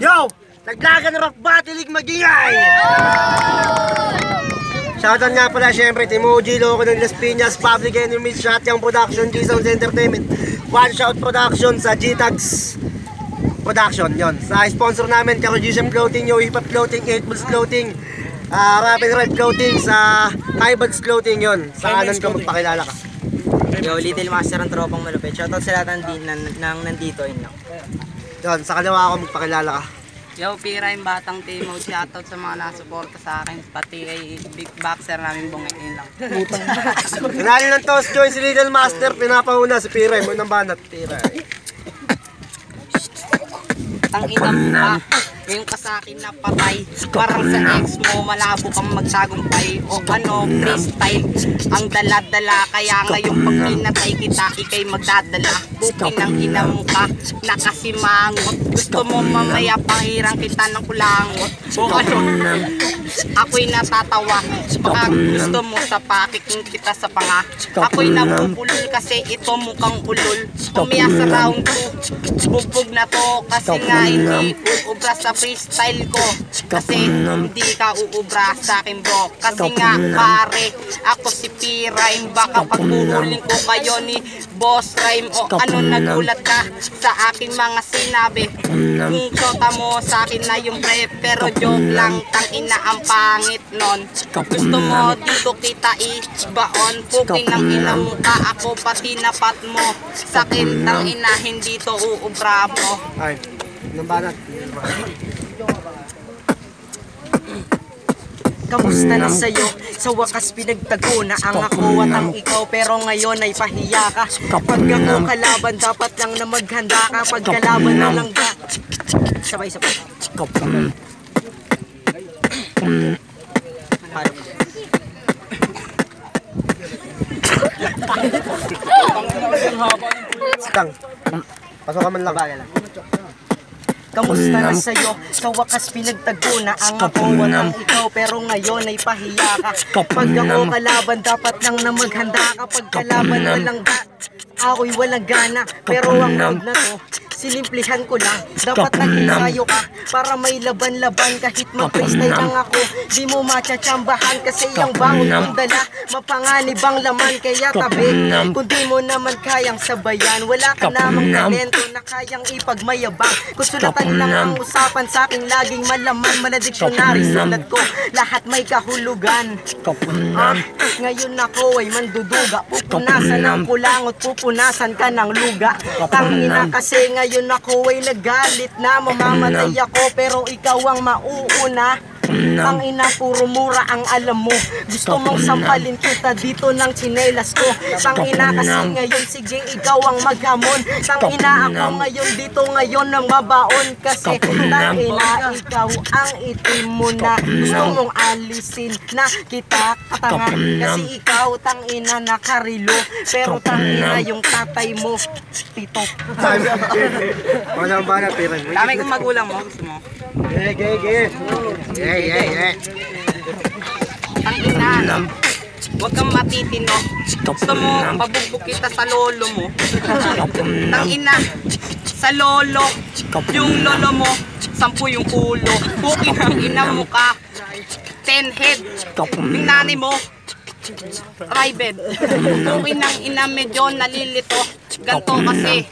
Yo! Naglagan rock battle league magingay! Shoutout nga pala syempre Team OG, Loco ng Las Piñas, Public Enemies, Shotgun Production, G-Sounds Entertainment, One Shot Production sa G-Tags Production, yon. Sa sponsor namin, Carogisium Clothing, Yo Hip Hop Clothing, 8 Bulls Clothing, Rapid Ride Clothing, sa Hybuds Clothing, yon. Sa kanan ko magpakilala ka. Yo, Little Master ang tropang malupit. Shoutout sa lahat ng nandito. Yon, sa kaliwa ako magpakilala ka. Yo, Pira yung batang Timo. Shoutout sa mga nasuporta sa akin. Pati kay Big Boxer namin bungin lang. Tinali ng toss choice si Little Master, pinapahuna si Pira, mo ng banat. Pira. Tangina mo pa. Ngayon ka sa akin na patay. Parang sa ex mo, malabo kang magtagumpay. O ano, freestyle. Ang dala-dala. Kaya ngayon pag pinatay kita, ikay magdadala. Bukin ng ina mo ka, nakasimangot. Gusto mo mamaya pangirang kita ng kulangot. O ano, ako'y natatawa. Baka gusto mo sa pakiking kita sa panga. Ako'y nabubulol kasi ito mukhang ulol. Umiya sa round 2, bugbog na to. Kasi nga hindi uubra sa freestyle ko. Kasi hindi ka uubra sa akin bro. Kasi nga pare, ako si P-Rhyme. Baka paghuhuling ko kayo ni Boss Rhyme. O ano, nagulat ka sa aking mga sinabi. Kung kota mo sa akin na yung pre, pero joke lang, tangina ang pangit nun. Gusto mo dito kita ibaon, pukin ng ina mo ka, ako pati napat mo. Sa akin tangina hindi to uubra mo. Ay, ng banat. Kamusta na sa'yo? Sa wakas pinagtago na ang ako at ang ikaw, pero ngayon ay pahiya ka. Pag ako kalaban, dapat lang na maghanda ka. Pag kalaban na lang ka. Sabay-sabay. Stang. Pasok ka man lang. Kamusta na sa'yo? Sa wakas pinagtago na ang ako at ang ikaw, pero ngayon ay pahiya ka. Pag ako kalaban, dapat lang na maghanda ka. Pag kalaban na lang ka, ako'y walang gana. Pero ang road na to, sinimplihan ko lang. Dapat nag-ensayo ka para may laban-laban. Kahit mag-freestyle lang ako, di mo matsatsambahan. Kasi yung bangon kong dala, mapanganib ang laman. Kaya tabi, kung di mo naman kayang sabayan, wala ka namang talento na kayang ipagmayabang. Kung sulatan lang ang usapan sa akin, laging malaman. Maladiksyonary sulat ko, lahat may kahulugan. Ngayon ako ay manduduga, pupunasan ng kulangot, pupunasan ka ng luga. Tangina kasi ngayon ako ay nagalit na, mamamatay ako pero ikaw ang mauuna. Ang ina, puro mura ang alam mo. Gusto mong sampalin kita dito ng tsinelas ko. Tang ina kasi ngayon, sige ikaw ang maghamon. Tang ina ako ngayon dito ngayon ng mabaon. Kasi tang ina, ikaw ang itim mo na. Gusto mong alisin na kita tanga. Kasi ikaw tang ina nakarilo, pero tang ina yung tatay mo pito. Walang banat, Pira. Dami kong magulang mo, gusto mo? Ang ina, huwag kang matitino. Gusto mo, pabugbog kita sa lolo mo. Ang ina, sa lolo, yung lolo mo, 10 yung ulo. Puking ang ina mo ka, 10 head. Yung nanay mo, private. Puking ang ina medyo nalilito. Ganto kasi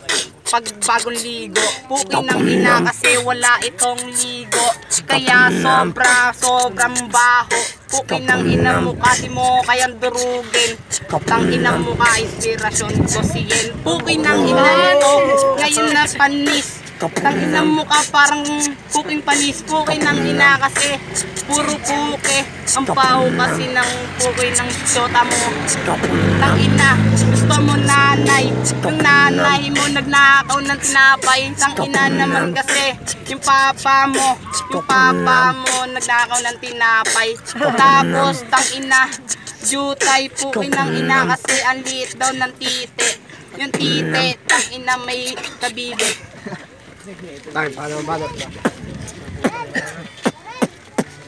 pag bagong ligo, pukin ng ina kasi wala itong ligo. Kaya sobrang baho. Pukin ng ina mo kasi mo kayang durugin. Tang ina mo ka, inspirasyon ko siyen. Pukin ng ina nito, ngayon na panis. Tang ina mo ka parang puking panis. Pukin ng ina kasi puro puke. Ang baho kasi ng pukin ng siyota mo. Tang ina, gusto mo nanay. Yung nanay mo nagnakaw ng tinapay. Tang ina naman kasi yung papa mo nagnakaw ng tinapay. Tapos tang ina, jutay pukin ng ina kasi ang liit daw ng tite. Yung tite, tang ina may kabibi. Ay, paano banat ka?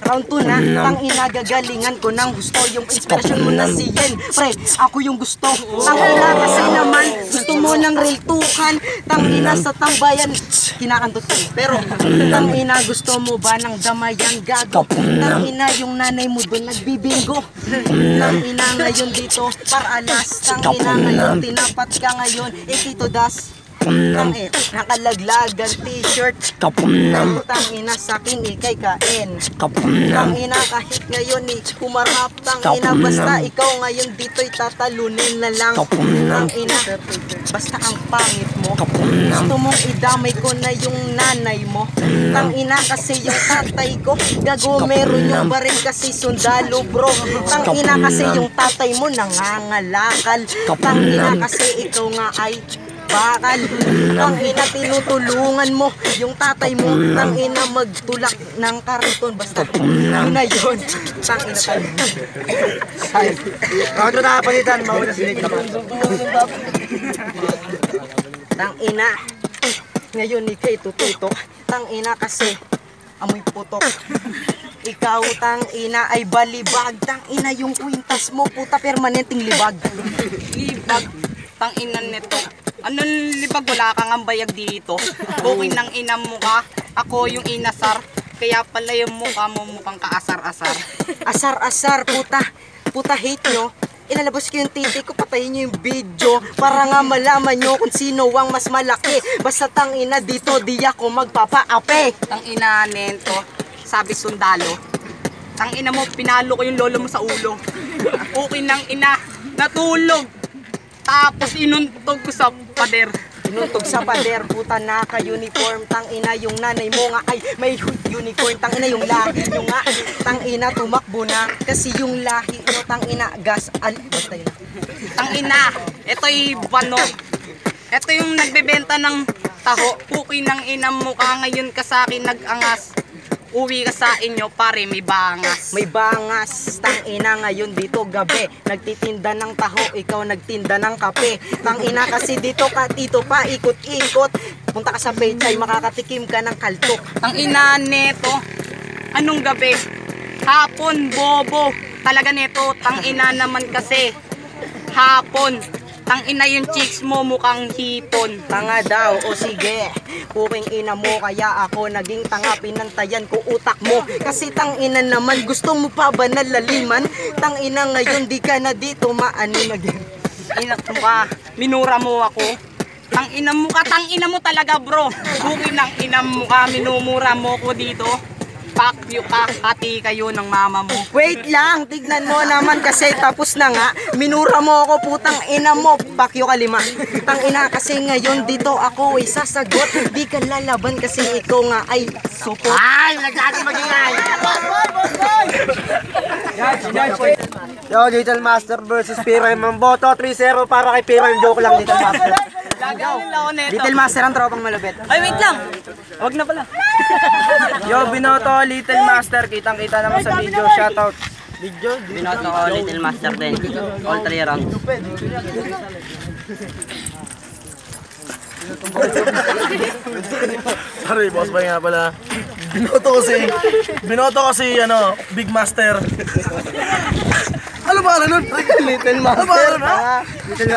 Round 2 na, tang ina gagalingan ko ng gusto. Yung inspirasyon mo na si Yen, pre, ako yung gusto. Tang ina kasi naman, gusto mo ng real tukan. Tang ina sa tambayan, kinakantot ko. Pero, tang ina gusto mo ba ng damayan gago? Tang ina yung nanay mo doon nagbibingo. Tang ina ngayon dito, paralas. Tang ina ngayon, tinapat ka ngayon, Tito Das. Tang ina, nakalaglagan t-shirt. Tang ina sa akin ikay kain. Tang ina kahit ngayon humarap. Tang ina basta ikaw ngayon dito'y tatalunin na lang. Tang ina basta ang pangit mo. Gusto mong idamay ko na yung nanay mo. Tang ina kasi yung tatay ko gago meron yung baril kasi sundalo bro. Tang ina kasi yung tatay mo nangangalakal. Tang ina kasi ikaw nga ay bakal. Tang ina tinutulungan mo yung tatay mo. Tang ina magtulak ng kariton. Basta yun na yun. Tang ina tayo. Round 2 na kapalitan, mauna sinig naman. Tang ina ngayon ikay tututok. Tang ina kasi amoy putok. Ikaw tang ina ay balibag. Tang ina yung kwintas mo puta permanenteng libag. Libag, tang ina nito. Anong libag, wala kang ang bayag dito. Bukid ng ina mo ka, ako yung inasar. Kaya pala yung mukha mo mukhang kaasar-asar. Asar-asar puta. Puta hate nyo. Ilalabas ko yung titi ko, patayin nyo yung video para nga malaman nyo kung sino ang mas malaki. Basta tang ina dito, di ako magpapaape. Tang ina nento, sabi sundalo. Tang ina mo, pinalo ko yung lolo mo sa ulo. Okay ng ina, natulog. Tapos inuntog ko sa pader. Inuntog sa pader, puta naka-uniform. Tang ina yung nanay mo nga ay may unicorn. Tang ina yung lahi nyo nga. Tang ina tumakbo na kasi yung lahi nyo. Tang ina gas. Basta yun. Tang ina, ito'y bano. Ito yung nagbebenta ng taho. Puki ng ina mo ka ngayon ka sa akin nag-angas. Uwi ka sa inyo pare, may bangas. May bangas, tang ina ngayon dito gabi. Nagtitinda ng taho, ikaw nagtinda ng kape. Tang ina kasi dito ka, dito pa, ikot-ikot. Punta ka sa pechay, makakatikim ka ng kaltok. Tang ina neto, anong gabi? Hapon, bobo. Talaga neto, tang ina naman kasi. Hapon, tang ina yung chicks mo mukhang hipon. Tanga daw, o sige. Puking ina mo, kaya ako naging tanga. Pinantayan ko utak mo. Kasi tang ina naman, gusto mo pa ba nalaliman? Tang ina ngayon, di ka na dito maanin again. Inak mo ka, minura mo ako. Tang ina mo ka, tang ina mo talaga bro. Bukin ng ina mo ka, minumura mo ko dito. Pakyo ka, hati kayo ng mama mo. Wait lang, tignan mo naman kasi tapos na nga. Minura mo ako putang ina mo, pakyo ka 5. Tang ina kasi ngayon dito ako ay sasagot. Di ka lalaban kasi ikaw nga ay supot. Ay! Nagsasabi magingay! Yo, Little Master versus Piroy. Mamboto 3-0 para kay Piroy. Joke lang, Little Master. Gagawin lang ako neto. Little Master ang tropang malupit. Ay wait lang, wag na pala. Yo, binoto Little Master. Kitang-kita naman sa video. Shoutout. Binoto ko Little Master din. All 3 round. Sorry, boss ba nga pala. Binoto kasi ano, Big Master. Ano ba nun? Little Master. Ano ba nun, ha? Little